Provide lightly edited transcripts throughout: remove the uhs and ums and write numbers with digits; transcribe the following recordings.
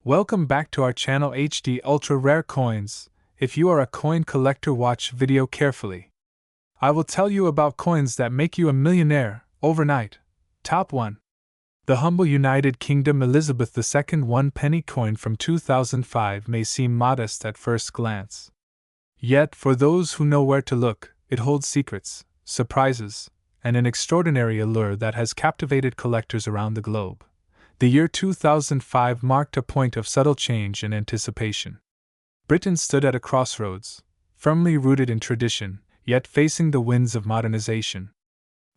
Welcome back to our channel HD Ultra Rare Coins. If you are a coin collector, watch video carefully. I will tell you about coins that make you a millionaire overnight. Top 1. The humble United Kingdom Elizabeth II 1 penny coin from 2005 may seem modest at first glance. Yet, for those who know where to look, it holds secrets, surprises, and an extraordinary allure that has captivated collectors around the globe. The year 2005 marked a point of subtle change and anticipation. Britain stood at a crossroads, firmly rooted in tradition, yet facing the winds of modernization.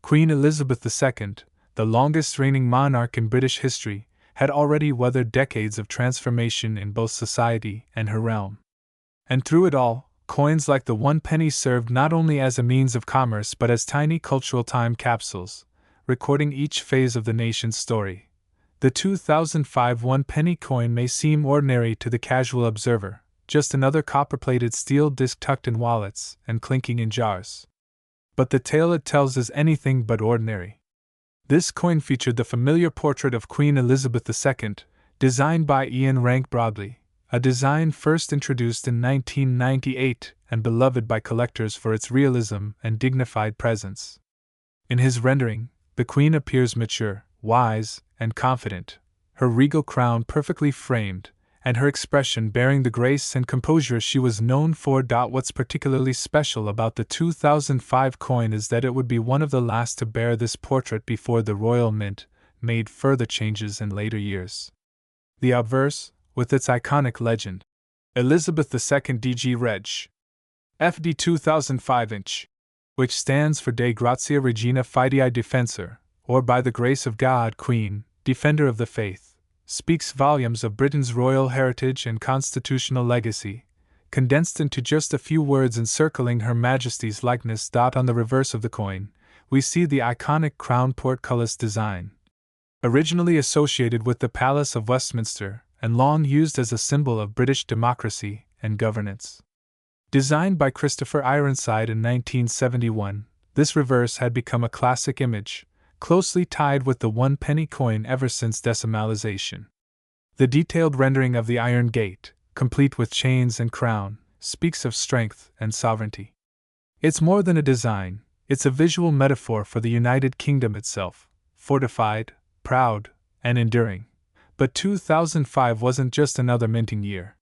Queen Elizabeth II, the longest reigning monarch in British history, had already weathered decades of transformation in both society and her realm. And through it all, coins like the 1 penny served not only as a means of commerce but as tiny cultural time capsules, recording each phase of the nation's story. The 2005 1 penny coin may seem ordinary to the casual observer, just another copper-plated steel disc tucked in wallets and clinking in jars. But the tale it tells is anything but ordinary. This coin featured the familiar portrait of Queen Elizabeth II, designed by Ian Rank Broadley, a design first introduced in 1998 and beloved by collectors for its realism and dignified presence. In his rendering, the Queen appears mature, wise, and confident, her regal crown perfectly framed, and her expression bearing the grace and composure she was known for. What's particularly special about the 2005 coin is that it would be one of the last to bear this portrait before the Royal Mint made further changes in later years. The obverse, with its iconic legend, Elizabeth II DG Reg. FD 2005 inch, which stands for De Grazia Regina Fidei Defensor, or by the grace of God, Queen, Defender of the Faith, speaks volumes of Britain's royal heritage and constitutional legacy, condensed into just a few words encircling Her Majesty's likeness. On the reverse of the coin, we see the iconic crown portcullis design. Originally associated with the Palace of Westminster and long used as a symbol of British democracy and governance. Designed by Christopher Ironside in 1971, this reverse had become a classic image, closely tied with the 1 penny coin ever since decimalization. The detailed rendering of the iron gate, complete with chains and crown, speaks of strength and sovereignty. It's more than a design, it's a visual metaphor for the United Kingdom itself, fortified, proud, and enduring. But 2005 wasn't just another minting year.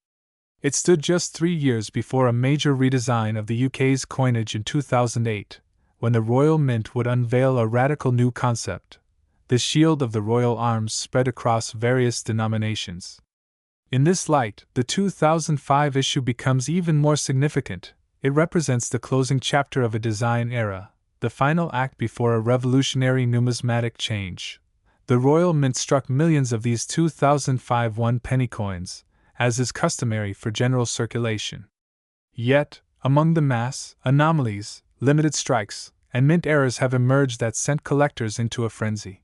It stood just 3 years before a major redesign of the UK's coinage in 2008, when the Royal Mint would unveil a radical new concept, the shield of the Royal Arms spread across various denominations. In this light, the 2005 issue becomes even more significant. It represents the closing chapter of a design era, the final act before a revolutionary numismatic change. The Royal Mint struck millions of these 2005 1 penny coins, as is customary for general circulation. Yet, among the mass, anomalies, limited strikes, and mint errors have emerged that sent collectors into a frenzy.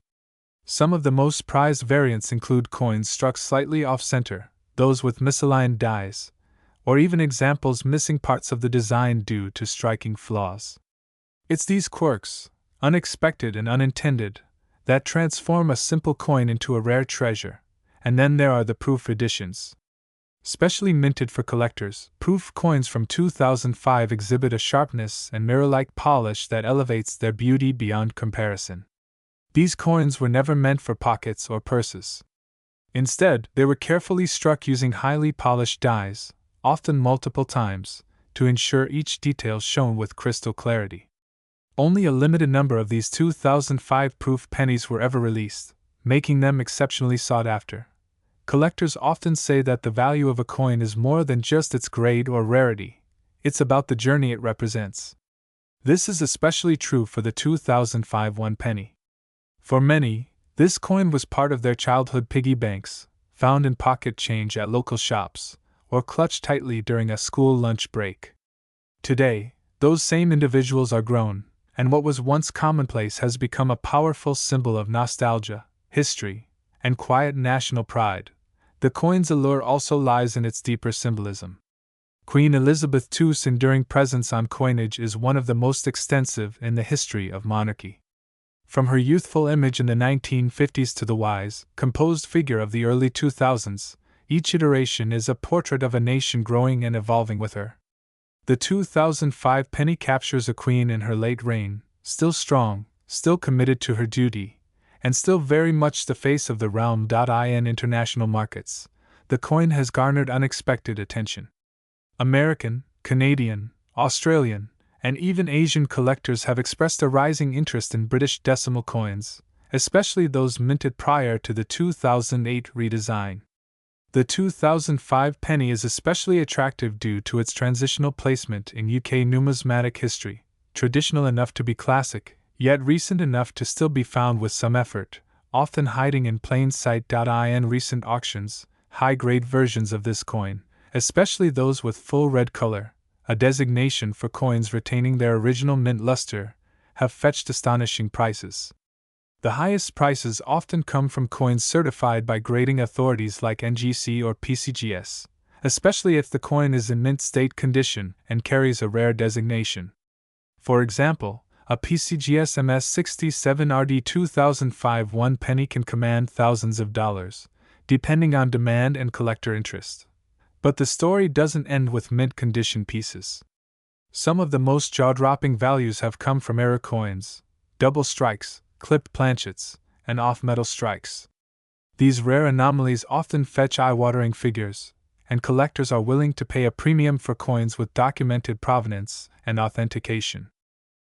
Some of the most prized variants include coins struck slightly off-center, those with misaligned dies, or even examples missing parts of the design due to striking flaws. It's these quirks, unexpected and unintended, that transform a simple coin into a rare treasure. And then there are the proof editions. Specially minted for collectors, proof coins from 2005 exhibit a sharpness and mirror-like polish that elevates their beauty beyond comparison. These coins were never meant for pockets or purses. Instead, they were carefully struck using highly polished dies, often multiple times, to ensure each detail shone with crystal clarity. Only a limited number of these 2005 proof pennies were ever released, making them exceptionally sought after. Collectors often say that the value of a coin is more than just its grade or rarity, it's about the journey it represents. This is especially true for the 2005 1 penny. For many, this coin was part of their childhood piggy banks, found in pocket change at local shops, or clutched tightly during a school lunch break. Today, those same individuals are grown, and what was once commonplace has become a powerful symbol of nostalgia, history, and quiet national pride. The coin's allure also lies in its deeper symbolism. Queen Elizabeth II's enduring presence on coinage is one of the most extensive in the history of monarchy. From her youthful image in the 1950s to the wise, composed figure of the early 2000s, Each iteration is a portrait of a nation growing and evolving with her. The 2005 penny captures a queen in her late reign, still strong, still committed to her duty, and still very much the face of the realm. In international markets, the coin has garnered unexpected attention. American, Canadian, Australian, and even Asian collectors have expressed a rising interest in British decimal coins, especially those minted prior to the 2008 redesign. The 2005 penny is especially attractive due to its transitional placement in UK numismatic history, traditional enough to be classic, yet recent enough to still be found with some effort, often hiding in plain sight. In recent auctions, high-grade versions of this coin, especially those with full red color, a designation for coins retaining their original mint luster, have fetched astonishing prices. The highest prices often come from coins certified by grading authorities like NGC or PCGS, especially if the coin is in mint state condition and carries a rare designation. For example, a PCGS MS67 RD 2005 1 penny can command thousands of dollars, depending on demand and collector interest. But the story doesn't end with mint condition pieces. Some of the most jaw-dropping values have come from error coins, double strikes, clipped planchets, and off-metal strikes. These rare anomalies often fetch eye-watering figures, and collectors are willing to pay a premium for coins with documented provenance and authentication.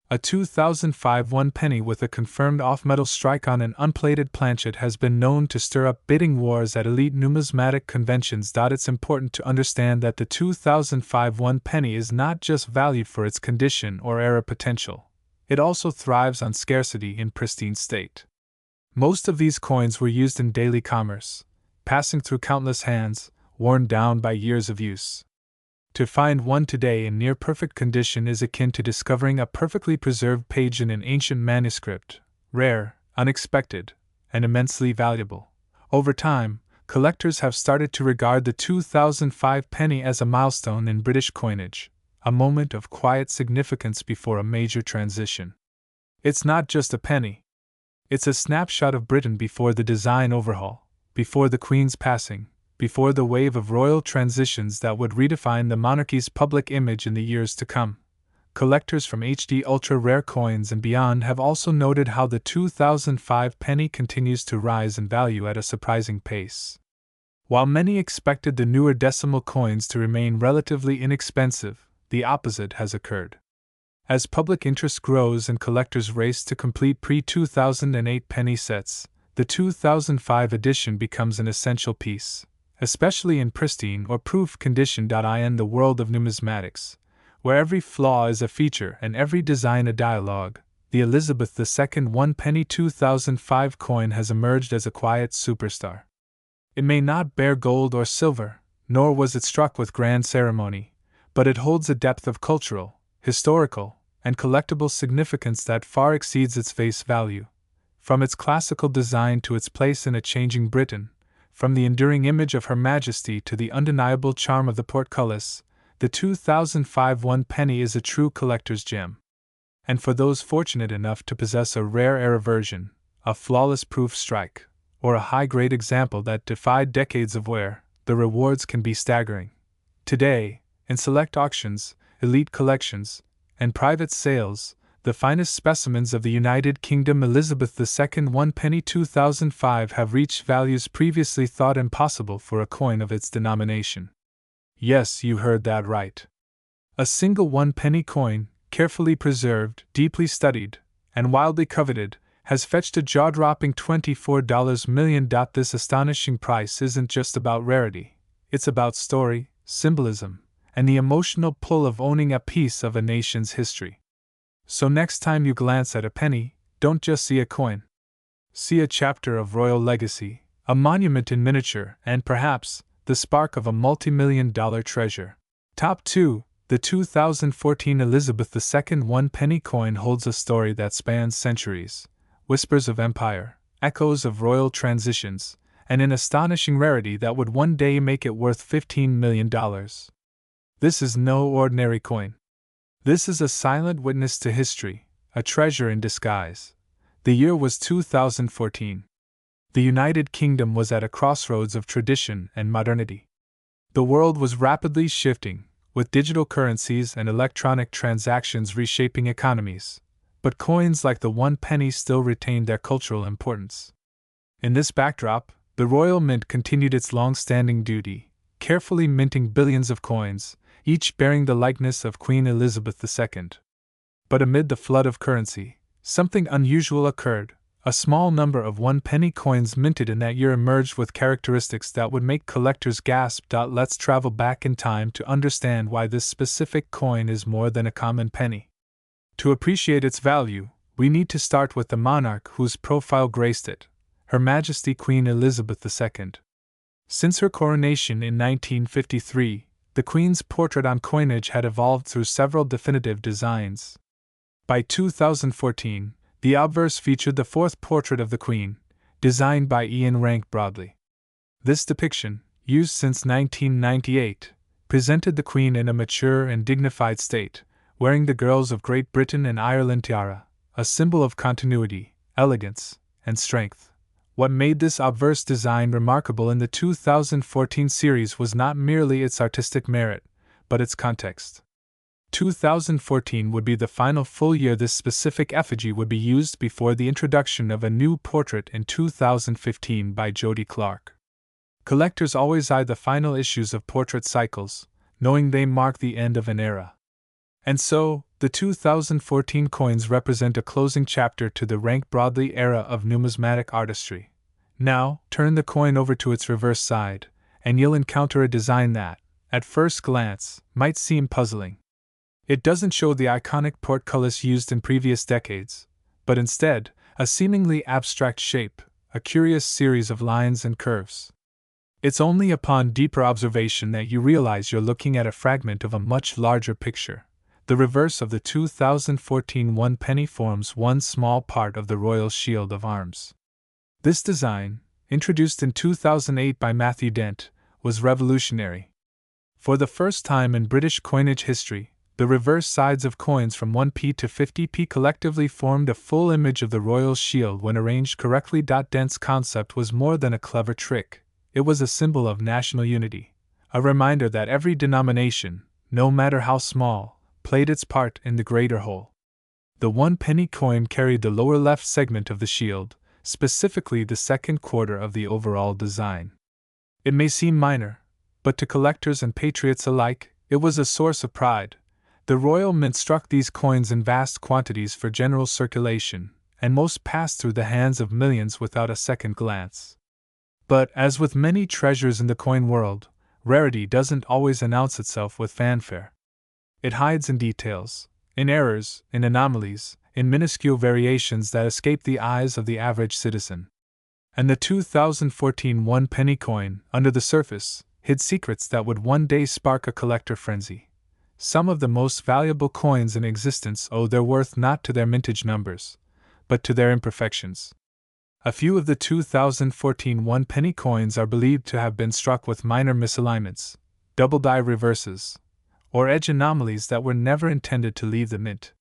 A 2005 1 penny with a confirmed off-metal strike on an unplated planchet has been known to stir up bidding wars at elite numismatic conventions. It's important to understand that the 2005 1 penny is not just valued for its condition or error potential. It also thrives on scarcity in pristine state. Most of these coins were used in daily commerce, passing through countless hands, worn down by years of use. To find one today in near-perfect condition is akin to discovering a perfectly preserved page in an ancient manuscript, rare, unexpected, and immensely valuable. Over time, collectors have started to regard the 2005 penny as a milestone in British coinage, a moment of quiet significance before a major transition. It's not just a penny. It's a snapshot of Britain before the design overhaul, before the Queen's passing, before the wave of royal transitions that would redefine the monarchy's public image in the years to come. Collectors from HD ultra-rare coins and beyond have also noted how the 2005 penny continues to rise in value at a surprising pace. While many expected the newer decimal coins to remain relatively inexpensive, the opposite has occurred. As public interest grows and collectors race to complete pre-2008 penny sets, the 2005 edition becomes an essential piece, especially in pristine or proof condition. In the world of numismatics, where every flaw is a feature and every design a dialogue, the Elizabeth II 1 penny 2005 coin has emerged as a quiet superstar. It may not bear gold or silver, nor was it struck with grand ceremony, but it holds a depth of cultural, historical, and collectible significance that far exceeds its face value. From its classical design to its place in a changing Britain, from the enduring image of Her Majesty to the undeniable charm of the portcullis, the 2005 1 penny is a true collector's gem. And for those fortunate enough to possess a rare error version, a flawless proof strike, or a high-grade example that defied decades of wear, the rewards can be staggering. Today, in select auctions, elite collections, and private sales, the finest specimens of the United Kingdom Elizabeth II 1 penny 2005 have reached values previously thought impossible for a coin of its denomination. Yes, you heard that right. A single 1 penny coin, carefully preserved, deeply studied, and wildly coveted, has fetched a jaw-dropping $24 million. This astonishing price isn't just about rarity, it's about story, symbolism, and the emotional pull of owning a piece of a nation's history. So next time you glance at a penny, don't just see a coin. See a chapter of royal legacy, a monument in miniature, and perhaps, the spark of a multi-million-dollar treasure. Top 2. The 2014 Elizabeth II 1 penny coin holds a story that spans centuries, whispers of empire, echoes of royal transitions, and an astonishing rarity that would one day make it worth $15 million. This is no ordinary coin. This is a silent witness to history, a treasure in disguise. The year was 2014. the United Kingdom was at a crossroads of tradition and modernity. The world was rapidly shifting, with digital currencies and electronic transactions reshaping economies, but coins like the 1 penny still retained their cultural importance. In this backdrop, the Royal Mint continued its long-standing duty, carefully minting billions of coins, each bearing the likeness of Queen Elizabeth II. But amid the flood of currency, something unusual occurred. A small number of 1 penny coins minted in that year emerged with characteristics that would make collectors gasp. Let's travel back in time to understand why this specific coin is more than a common penny. To appreciate its value, we need to start with the monarch whose profile graced it, Her Majesty Queen Elizabeth II. Since her coronation in 1953, the Queen's portrait on coinage had evolved through several definitive designs. By 2014, the obverse featured the fourth portrait of the Queen, designed by Ian Rank Broadley. This depiction, used since 1998, presented the Queen in a mature and dignified state, wearing the Girls of Great Britain and Ireland tiara, a symbol of continuity, elegance, and strength. What made this obverse design remarkable in the 2014 series was not merely its artistic merit, but its context. 2014 would be the final full year this specific effigy would be used before the introduction of a new portrait in 2015 by Jodie Clark. Collectors always eye the final issues of portrait cycles, knowing they mark the end of an era. And so, the 2014 coins represent a closing chapter to the Rank Broadley era of numismatic artistry. Now, turn the coin over to its reverse side, and you'll encounter a design that, at first glance, might seem puzzling. It doesn't show the iconic portcullis used in previous decades, but instead, a seemingly abstract shape, a curious series of lines and curves. It's only upon deeper observation that you realize you're looking at a fragment of a much larger picture. The reverse of the 2014 1 penny forms one small part of the Royal Shield of Arms. This design, introduced in 2008 by Matthew Dent, was revolutionary. For the first time in British coinage history, the reverse sides of coins from 1p to 50p collectively formed a full image of the royal shield when arranged correctly. Dent's concept was more than a clever trick, it was a symbol of national unity, a reminder that every denomination, no matter how small, played its part in the greater whole. The 1 penny coin carried the lower left segment of the shield, specifically the second quarter of the overall design. It may seem minor, but to collectors and patriots alike, it was a source of pride. The Royal Mint struck these coins in vast quantities for general circulation, and most passed through the hands of millions without a second glance. But, as with many treasures in the coin world, rarity doesn't always announce itself with fanfare. It hides in details, in errors, in anomalies, in minuscule variations that escape the eyes of the average citizen. And the 2014 1 penny coin, under the surface, hid secrets that would one day spark a collector frenzy. Some of the most valuable coins in existence owe their worth not to their mintage numbers, but to their imperfections. A few of the 2014 1 penny coins are believed to have been struck with minor misalignments, double die reverses, or edge anomalies that were never intended to leave the mint.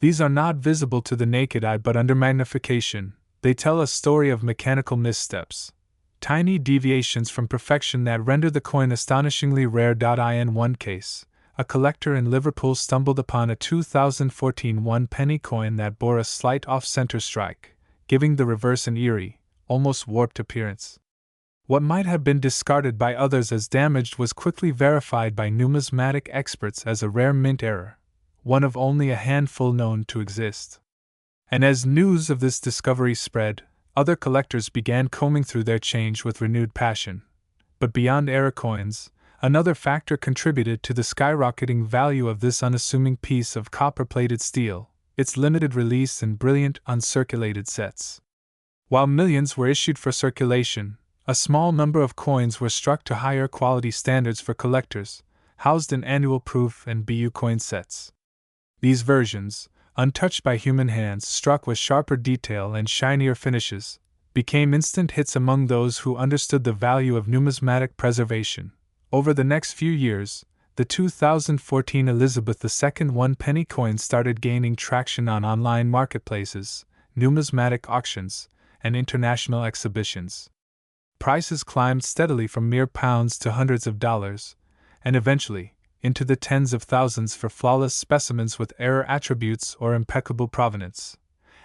These are not visible to the naked eye, but under magnification, they tell a story of mechanical missteps, tiny deviations from perfection that render the coin astonishingly rare. In one case, a collector in Liverpool stumbled upon a 2014 1 penny coin that bore a slight off-center strike, giving the reverse an eerie, almost warped appearance. What might have been discarded by others as damaged was quickly verified by numismatic experts as a rare mint error, one of only a handful known to exist. And as news of this discovery spread, other collectors began combing through their change with renewed passion. But beyond error coins, another factor contributed to the skyrocketing value of this unassuming piece of copper-plated steel, its limited release in brilliant, uncirculated sets. While millions were issued for circulation, a small number of coins were struck to higher quality standards for collectors, housed in annual proof and BU coin sets. These versions, untouched by human hands, struck with sharper detail and shinier finishes, became instant hits among those who understood the value of numismatic preservation. Over the next few years, the 2014 Elizabeth II 1 penny coin started gaining traction on online marketplaces, numismatic auctions, and international exhibitions. Prices climbed steadily from mere pounds to hundreds of dollars, and eventually, into the tens of thousands for flawless specimens with error attributes or impeccable provenance.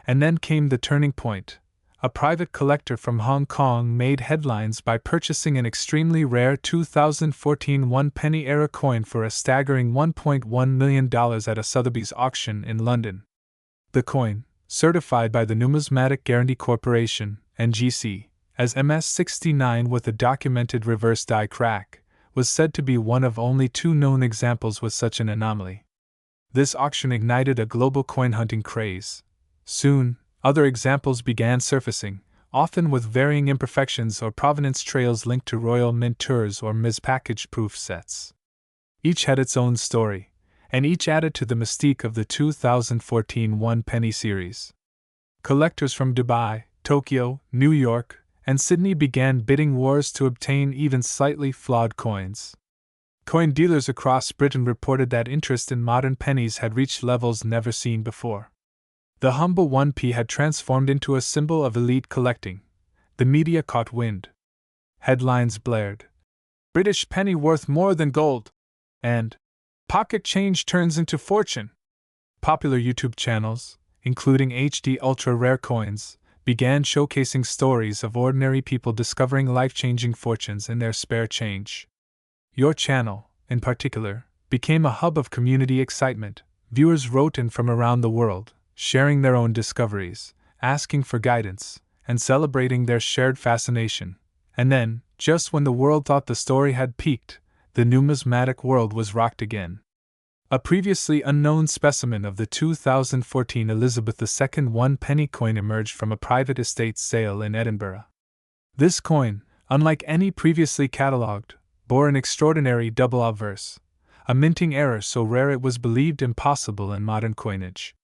And then came the turning point. A private collector from Hong Kong made headlines by purchasing an extremely rare 2014 one-penny era coin for a staggering $1.1 million at a Sotheby's auction in London. The coin, certified by the Numismatic Guarantee Corporation, NGC, as MS69 with a documented reverse die crack, was said to be one of only 2 known examples with such an anomaly. This auction ignited a global coin hunting craze. Soon, other examples began surfacing, often with varying imperfections or provenance trails linked to Royal Mint tours or mispackaged proof sets. Each had its own story, and each added to the mystique of the 2014 one-penny series. Collectors from Dubai, Tokyo, New York, and Sydney began bidding wars to obtain even slightly flawed coins. Coin dealers across Britain reported that interest in modern pennies had reached levels never seen before. The humble 1p had transformed into a symbol of elite collecting. The media caught wind. Headlines blared, "British penny worth more than gold," and "Pocket change turns into fortune." Popular YouTube channels, including HD Ultra Rare Coins, began showcasing stories of ordinary people discovering life-changing fortunes in their spare change. Your channel, in particular, became a hub of community excitement. Viewers wrote in from around the world, sharing their own discoveries, asking for guidance, and celebrating their shared fascination. And then, just when the world thought the story had peaked, the numismatic world was rocked again. A previously unknown specimen of the 2014 Elizabeth II one-penny coin emerged from a private estate sale in Edinburgh. This coin, unlike any previously catalogued, bore an extraordinary double obverse, a minting error so rare it was believed impossible in modern coinage.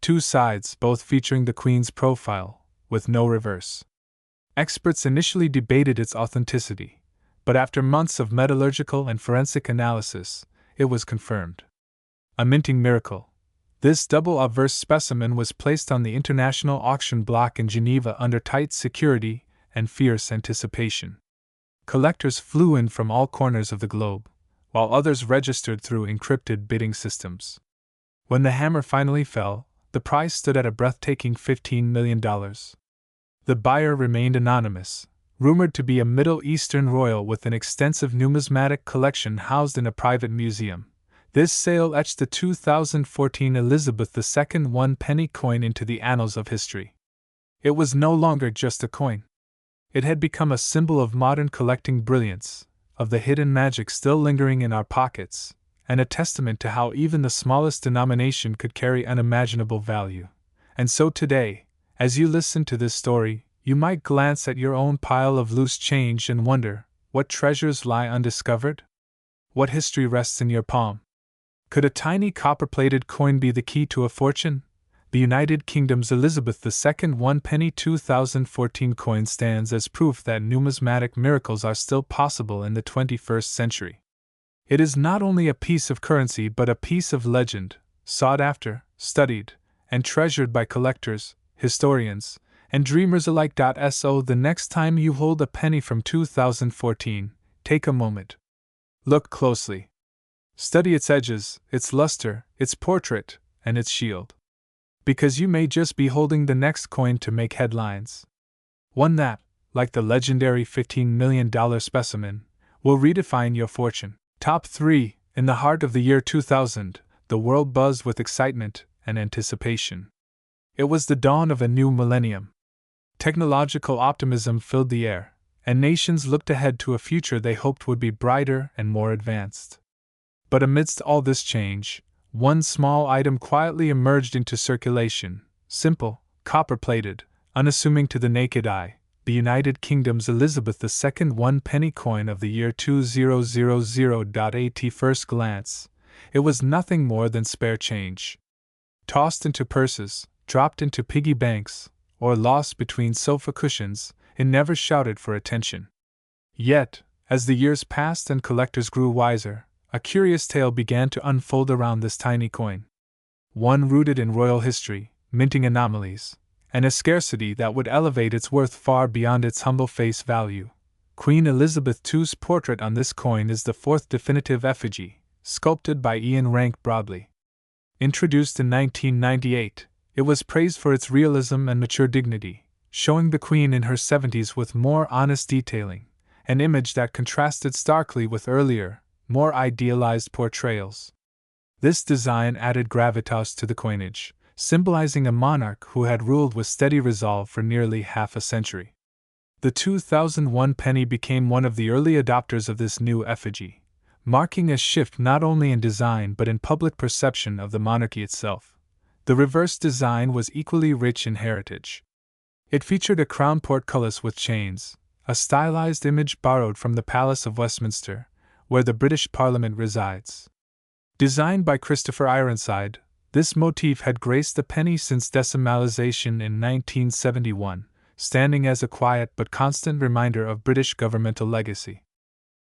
2 sides, both featuring the Queen's profile, with no reverse. Experts initially debated its authenticity, but after months of metallurgical and forensic analysis, it was confirmed. A minting miracle. This double obverse specimen was placed on the international auction block in Geneva under tight security and fierce anticipation. Collectors flew in from all corners of the globe, while others registered through encrypted bidding systems. When the hammer finally fell, the price stood at a breathtaking $15 million. The buyer remained anonymous, rumored to be a Middle Eastern royal with an extensive numismatic collection housed in a private museum. This sale etched the 2014 Elizabeth II one-penny coin into the annals of history. It was no longer just a coin. It had become a symbol of modern collecting brilliance, of the hidden magic still lingering in our pockets, and a testament to how even the smallest denomination could carry unimaginable value. And so today, as you listen to this story, you might glance at your own pile of loose change and wonder, what treasures lie undiscovered? What history rests in your palm? Could a tiny copper-plated coin be the key to a fortune? The United Kingdom's Elizabeth II one-penny 2014 coin stands as proof that numismatic miracles are still possible in the 21st century. It is not only a piece of currency but a piece of legend, sought after, studied, and treasured by collectors, historians, and dreamers alike. So the next time you hold a penny from 2014, take a moment. Look closely. Study its edges, its luster, its portrait, and its shield. Because you may just be holding the next coin to make headlines. One that, like the legendary $15 million specimen, will redefine your fortune. Top 3. In the heart of the year 2000, the world buzzed with excitement and anticipation. It was the dawn of a new millennium. Technological optimism filled the air, and nations looked ahead to a future they hoped would be brighter and more advanced. But amidst all this change, one small item quietly emerged into circulation, simple, copper-plated, unassuming to the naked eye, the United Kingdom's Elizabeth II one-penny coin of the year 2000. At first glance, it was nothing more than spare change. Tossed into purses, dropped into piggy banks, or lost between sofa cushions, it never shouted for attention. Yet, as the years passed and collectors grew wiser, a curious tale began to unfold around this tiny coin. One rooted in royal history, minting anomalies, and a scarcity that would elevate its worth far beyond its humble face value. Queen Elizabeth II's portrait on this coin is the fourth definitive effigy, sculpted by Ian Rank Broadley. Introduced in 1998, it was praised for its realism and mature dignity, showing the Queen in her 70s with more honest detailing, an image that contrasted starkly with earlier, more idealized portrayals. This design added gravitas to the coinage, symbolizing a monarch who had ruled with steady resolve for nearly half a century. The 2001 penny became one of the early adopters of this new effigy, marking a shift not only in design but in public perception of the monarchy itself. The reverse design was equally rich in heritage. It featured a crown portcullis with chains, a stylized image borrowed from the Palace of Westminster, where the British Parliament resides. Designed by Christopher Ironside, this motif had graced the penny since decimalization in 1971, standing as a quiet but constant reminder of British governmental legacy.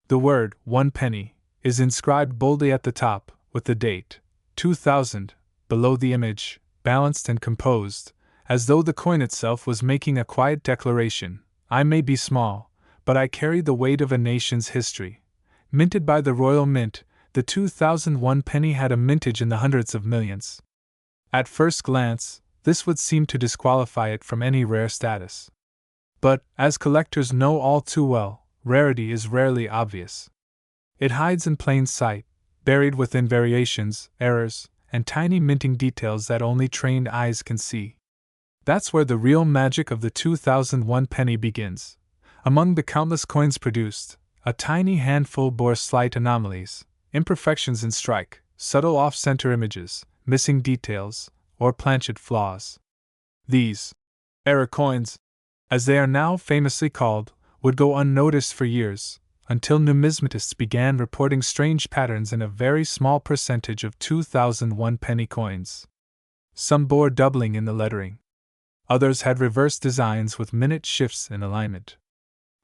The word, 1 penny, is inscribed boldly at the top, with the date, 2000, below the image, balanced and composed, as though the coin itself was making a quiet declaration: I may be small, but I carry the weight of a nation's history. Minted by the Royal Mint, the 2001 penny had a mintage in the hundreds of millions. At first glance, this would seem to disqualify it from any rare status. But, as collectors know all too well, rarity is rarely obvious. It hides in plain sight, buried within variations, errors, and tiny minting details that only trained eyes can see. That's where the real magic of the 2001 penny begins. Among the countless coins produced, a tiny handful bore slight anomalies, imperfections in strike, subtle off-center images, missing details, or planchet flaws. These error coins, as they are now famously called, would go unnoticed for years, until numismatists began reporting strange patterns in a very small percentage of 2001 penny coins. Some bore doubling in the lettering. Others had reverse designs with minute shifts in alignment.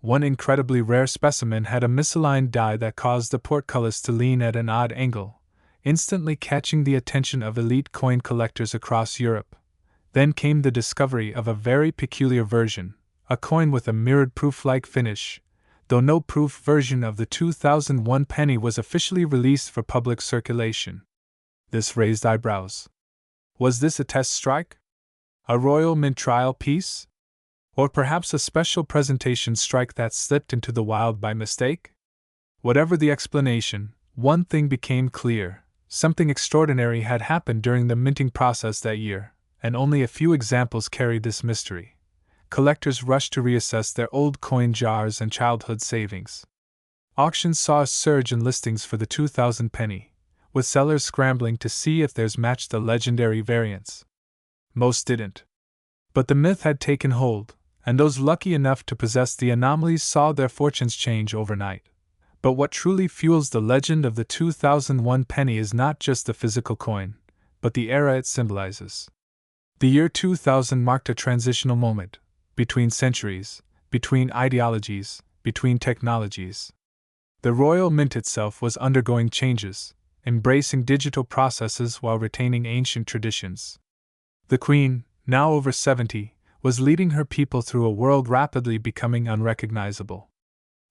One incredibly rare specimen had a misaligned die that caused the portcullis to lean at an odd angle, instantly catching the attention of elite coin collectors across Europe. Then came the discovery of a very peculiar version, a coin with a mirrored proof-like finish, though no proof version of the 2001 penny was officially released for public circulation. This raised eyebrows. Was this a test strike? A Royal Mint trial piece? Or perhaps a special presentation strike that slipped into the wild by mistake? Whatever the explanation, one thing became clear: something extraordinary had happened during the minting process that year, and only a few examples carried this mystery. Collectors rushed to reassess their old coin jars and childhood savings. Auctions saw a surge in listings for the 2000 penny, with sellers scrambling to see if theirs matched the legendary variants. Most didn't. But the myth had taken hold, and those lucky enough to possess the anomalies saw their fortunes change overnight. But what truly fuels the legend of the 2001 penny is not just the physical coin, but the era it symbolizes. The year 2000 marked a transitional moment, between centuries, between ideologies, between technologies. The Royal Mint itself was undergoing changes, embracing digital processes while retaining ancient traditions. The Queen, now over 70, was leading her people through a world rapidly becoming unrecognizable.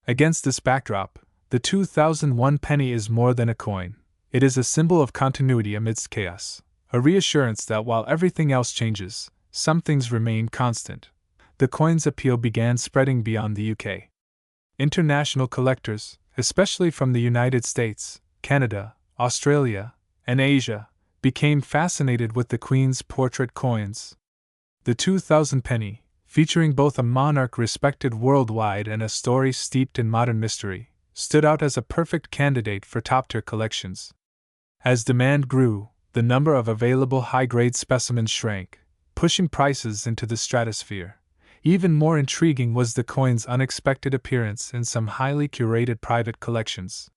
Against this backdrop, the 2001 penny is more than a coin. It is a symbol of continuity amidst chaos, a reassurance that while everything else changes, some things remain constant. The coin's appeal began spreading beyond the UK. International collectors, especially from the United States, Canada, Australia, and Asia, became fascinated with the Queen's portrait coins. The 2000 penny, featuring both a monarch respected worldwide and a story steeped in modern mystery, stood out as a perfect candidate for top-tier collections. As demand grew, the number of available high-grade specimens shrank, pushing prices into the stratosphere. Even more intriguing was the coin's unexpected appearance in some highly curated private collections.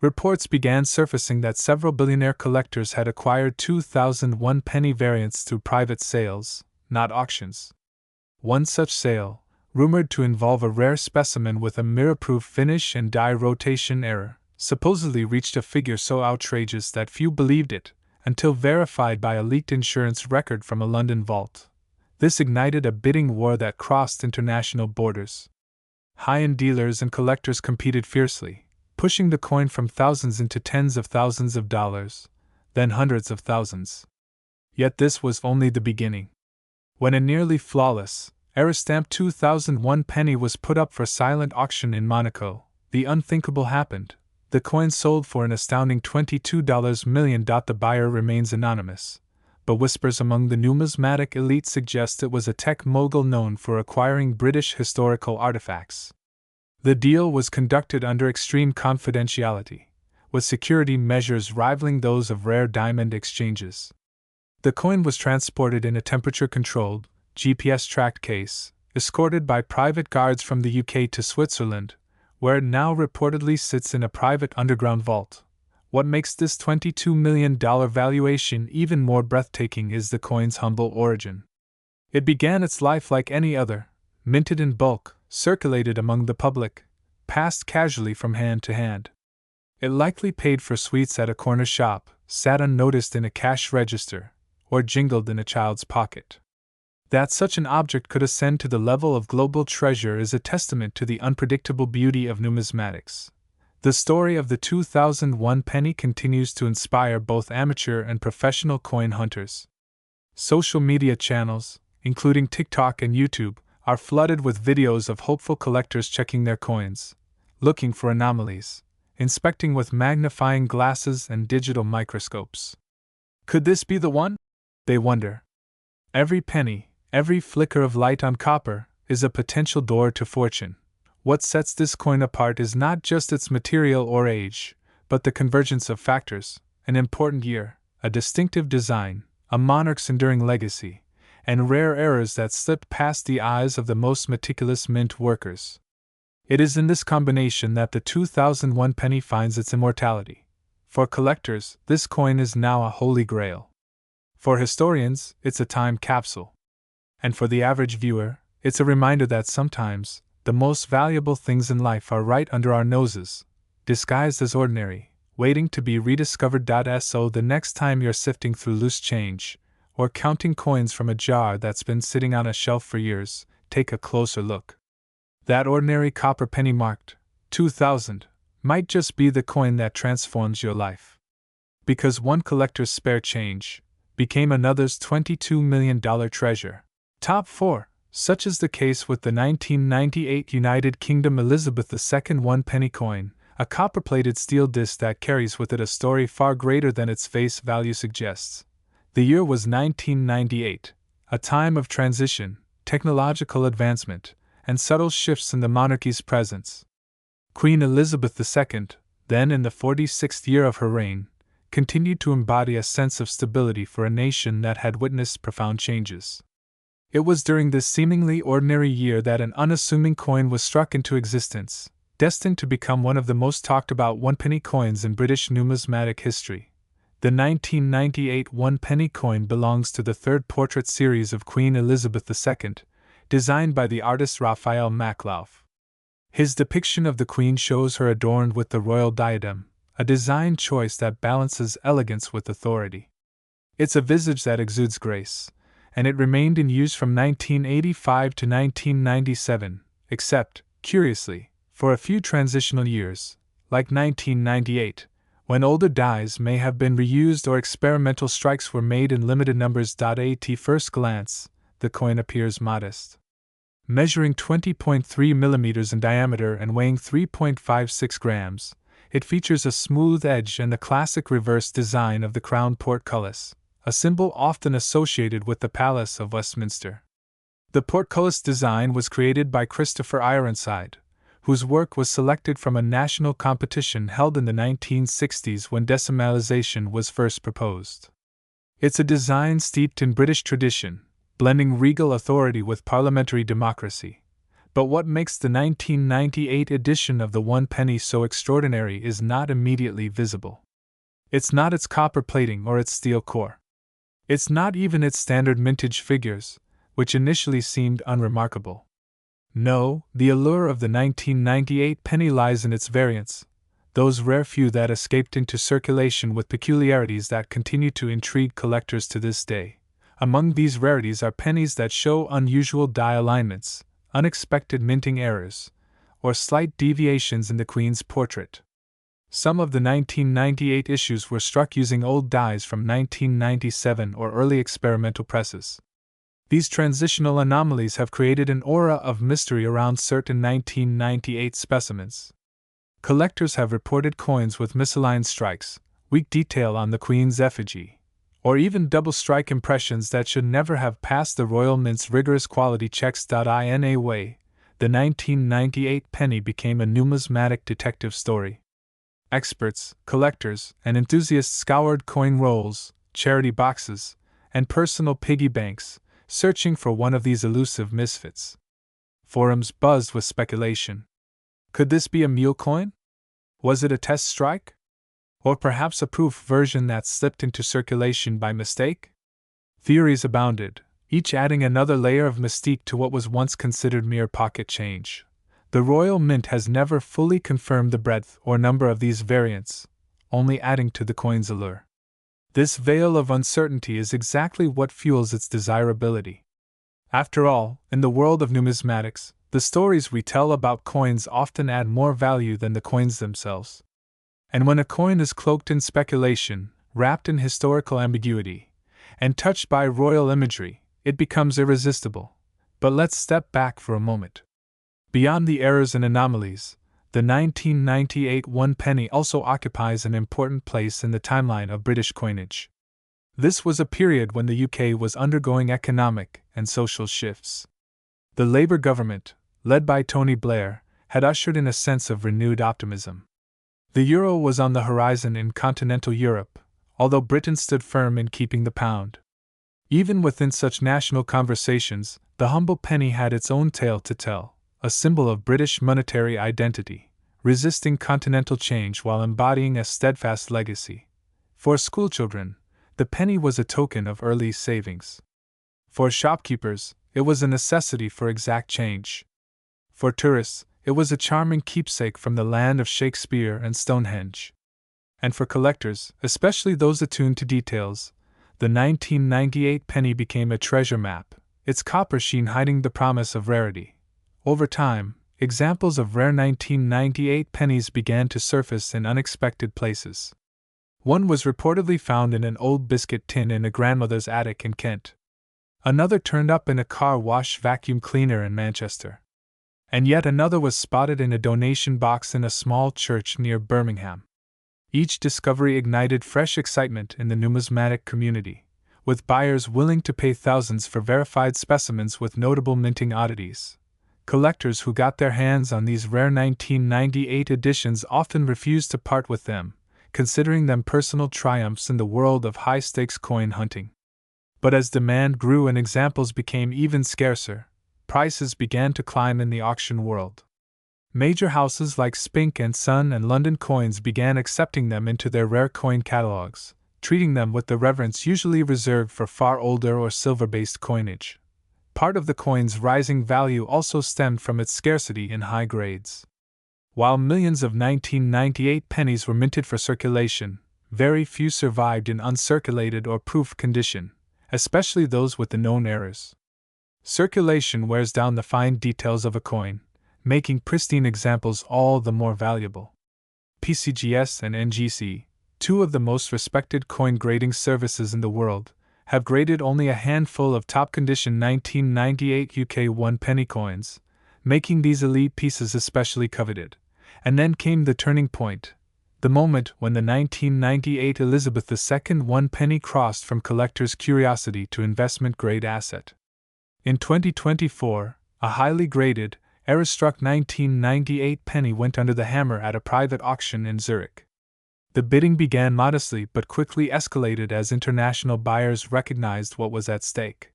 Reports began surfacing that several billionaire collectors had acquired 2001 penny variants through private sales, not auctions. One such sale, rumored to involve a rare specimen with a mirror-proof finish and die rotation error, supposedly reached a figure so outrageous that few believed it, until verified by a leaked insurance record from a London vault. This ignited a bidding war that crossed international borders. High-end dealers and collectors competed fiercely, pushing the coin from thousands into tens of thousands of dollars, then hundreds of thousands. Yet this was only the beginning. When a nearly flawless, era-stamped 2001 penny was put up for silent auction in Monaco, the unthinkable happened. The coin sold for an astounding $22 million. The buyer remains anonymous, but whispers among the numismatic elite suggest it was a tech mogul known for acquiring British historical artifacts. The deal was conducted under extreme confidentiality, with security measures rivaling those of rare diamond exchanges. The coin was transported in a temperature-controlled, GPS-tracked case, escorted by private guards from the UK to Switzerland, where it now reportedly sits in a private underground vault. What makes this $22 million valuation even more breathtaking is the coin's humble origin. It began its life like any other, minted in bulk, circulated among the public, passed casually from hand to hand. It likely paid for sweets at a corner shop, sat unnoticed in a cash register, or jingled in a child's pocket. That such an object could ascend to the level of global treasure is a testament to the unpredictable beauty of numismatics. The story of the 2001 penny continues to inspire both amateur and professional coin hunters. Social media channels, including TikTok and YouTube, are flooded with videos of hopeful collectors checking their coins, looking for anomalies, inspecting with magnifying glasses and digital microscopes. Could this be the one? They wonder. Every penny, every flicker of light on copper, is a potential door to fortune. What sets this coin apart is not just its material or age, but the convergence of factors: an important year, a distinctive design, a monarch's enduring legacy, and rare errors that slipped past the eyes of the most meticulous mint workers. It is in this combination that the 2001 penny finds its immortality. For collectors, this coin is now a holy grail. For historians, it's a time capsule. And for the average viewer, it's a reminder that sometimes, the most valuable things in life are right under our noses, disguised as ordinary, waiting to be rediscovered. So the next time you're sifting through loose change, or counting coins from a jar that's been sitting on a shelf for years, take a closer look. That ordinary copper penny marked 2000 might just be the coin that transforms your life. Because one collector's spare change became another's $22 million treasure. Top 4. Such is the case with the 1998 United Kingdom Elizabeth II 1 penny coin, a copper-plated steel disc that carries with it a story far greater than its face value suggests. The year was 1998, a time of transition, technological advancement, and subtle shifts in the monarchy's presence. Queen Elizabeth II, then in the 46th year of her reign, continued to embody a sense of stability for a nation that had witnessed profound changes. It was during this seemingly ordinary year that an unassuming coin was struck into existence, destined to become one of the most talked about one-penny coins in British numismatic history. The 1998 one-penny coin belongs to the third portrait series of Queen Elizabeth II, designed by the artist Raphael Maklauf. His depiction of the Queen shows her adorned with the royal diadem, a design choice that balances elegance with authority. It's a visage that exudes grace, and it remained in use from 1985 to 1997, except, curiously, for a few transitional years, like 1998, when older dies may have been reused or experimental strikes were made in limited numbers. At first glance, the coin appears modest. Measuring 20.3 millimeters in diameter and weighing 3.56 grams, it features a smooth edge and the classic reverse design of the crown portcullis, a symbol often associated with the Palace of Westminster. The portcullis design was created by Christopher Ironside, whose work was selected from a national competition held in the 1960s when decimalization was first proposed. It's a design steeped in British tradition, blending regal authority with parliamentary democracy. But what makes the 1998 edition of the one penny so extraordinary is not immediately visible. It's not its copper plating or its steel core. It's not even its standard mintage figures, which initially seemed unremarkable. No, the allure of the 1998 penny lies in its variants, those rare few that escaped into circulation with peculiarities that continue to intrigue collectors to this day. Among these rarities are pennies that show unusual die alignments, unexpected minting errors, or slight deviations in the Queen's portrait. Some of the 1998 issues were struck using old dies from 1997 or early experimental presses. These transitional anomalies have created an aura of mystery around certain 1998 specimens. Collectors have reported coins with misaligned strikes, weak detail on the Queen's effigy, or even double strike impressions that should never have passed the Royal Mint's rigorous quality checks. In a way, the 1998 penny became a numismatic detective story. Experts, collectors, and enthusiasts scoured coin rolls, charity boxes, and personal piggy banks, searching for one of these elusive misfits. Forums buzzed with speculation. Could this be a mule coin? Was it a test strike? Or perhaps a proof version that slipped into circulation by mistake? Theories abounded, each adding another layer of mystique to what was once considered mere pocket change. The Royal Mint has never fully confirmed the breadth or number of these variants, only adding to the coin's allure. This veil of uncertainty is exactly what fuels its desirability. After all, in the world of numismatics, the stories we tell about coins often add more value than the coins themselves. And when a coin is cloaked in speculation, wrapped in historical ambiguity, and touched by royal imagery, it becomes irresistible. But let's step back for a moment. Beyond the errors and anomalies, the 1998 one penny also occupies an important place in the timeline of British coinage. This was a period when the UK was undergoing economic and social shifts. The Labour government, led by Tony Blair, had ushered in a sense of renewed optimism. The euro was on the horizon in continental Europe, although Britain stood firm in keeping the pound. Even within such national conversations, the humble penny had its own tale to tell, a symbol of British monetary identity, resisting continental change while embodying a steadfast legacy. For schoolchildren, the penny was a token of early savings. For shopkeepers, it was a necessity for exact change. For tourists, it was a charming keepsake from the land of Shakespeare and Stonehenge. And for collectors, especially those attuned to details, the 1998 penny became a treasure map, its copper sheen hiding the promise of rarity. Over time, examples of rare 1998 pennies began to surface in unexpected places. One was reportedly found in an old biscuit tin in a grandmother's attic in Kent. Another turned up in a car wash vacuum cleaner in Manchester. And yet another was spotted in a donation box in a small church near Birmingham. Each discovery ignited fresh excitement in the numismatic community, with buyers willing to pay thousands for verified specimens with notable minting oddities. Collectors who got their hands on these rare 1998 editions often refused to part with them, considering them personal triumphs in the world of high-stakes coin hunting. But as demand grew and examples became even scarcer, prices began to climb in the auction world. Major houses like Spink & Son and London Coins began accepting them into their rare coin catalogs, treating them with the reverence usually reserved for far older or silver-based coinage. Part of the coin's rising value also stemmed from its scarcity in high grades. While millions of 1998 pennies were minted for circulation, very few survived in uncirculated or proof condition, especially those with the known errors. Circulation wears down the fine details of a coin, making pristine examples all the more valuable. PCGS and NGC, two of the most respected coin grading services in the world, have graded only a handful of top-condition 1998 UK one-penny coins, making these elite pieces especially coveted. And then came the turning point, the moment when the 1998 Elizabeth II one-penny crossed from collector's curiosity to investment-grade asset. In 2024, a highly graded, error-struck 1998 penny went under the hammer at a private auction in Zurich. The bidding began modestly but quickly escalated as international buyers recognized what was at stake.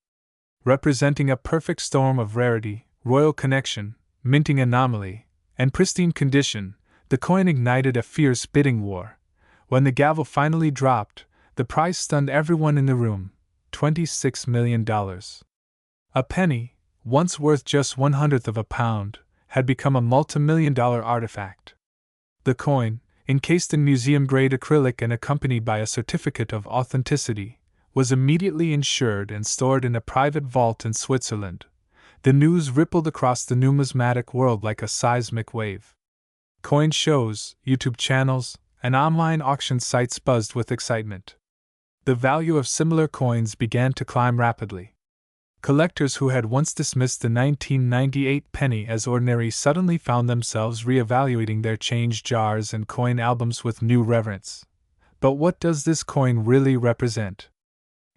Representing a perfect storm of rarity, royal connection, minting anomaly, and pristine condition, the coin ignited a fierce bidding war. When the gavel finally dropped, the price stunned everyone in the room: $26 million. A penny, once worth just 1/100th of a pound, had become a multimillion-dollar artifact. The coin, encased in museum-grade acrylic and accompanied by a certificate of authenticity, was immediately insured and stored in a private vault in Switzerland. The news rippled across the numismatic world like a seismic wave. Coin shows, YouTube channels, and online auction sites buzzed with excitement. The value of similar coins began to climb rapidly. Collectors who had once dismissed the 1998 penny as ordinary suddenly found themselves re-evaluating their change jars and coin albums with new reverence. But what does this coin really represent?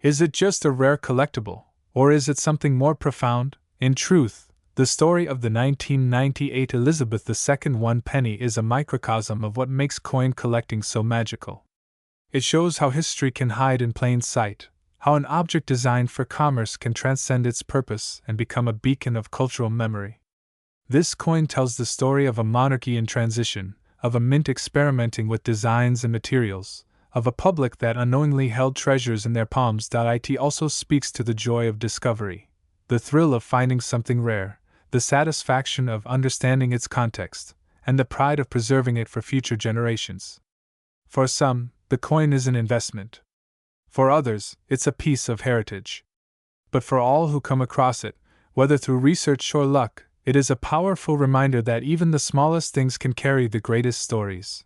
Is it just a rare collectible, or is it something more profound? In truth, the story of the 1998 Elizabeth II 1 penny is a microcosm of what makes coin collecting so magical. It shows how history can hide in plain sight, how an object designed for commerce can transcend its purpose and become a beacon of cultural memory. This coin tells the story of a monarchy in transition, of a mint experimenting with designs and materials, of a public that unknowingly held treasures in their palms. It also speaks to the joy of discovery, the thrill of finding something rare, the satisfaction of understanding its context, and the pride of preserving it for future generations. For some, the coin is an investment. For others, it's a piece of heritage. But for all who come across it, whether through research or luck, it is a powerful reminder that even the smallest things can carry the greatest stories.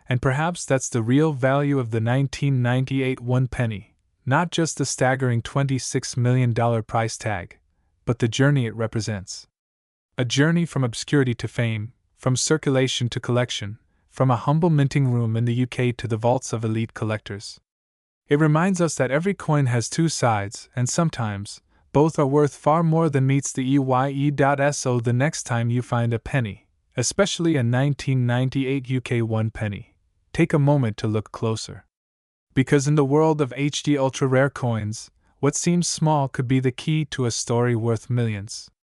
And perhaps that's the real value of the 1998 1 penny, not just the staggering $26 million price tag, but the journey it represents. A journey from obscurity to fame, from circulation to collection, from a humble minting room in the UK to the vaults of elite collectors. It reminds us that every coin has two sides, and sometimes, both are worth far more than meets the EYE.so. The next time you find a penny, especially a 1998 UK 1 penny, take a moment to look closer. Because in the world of HD ultra-rare coins, what seems small could be the key to a story worth millions.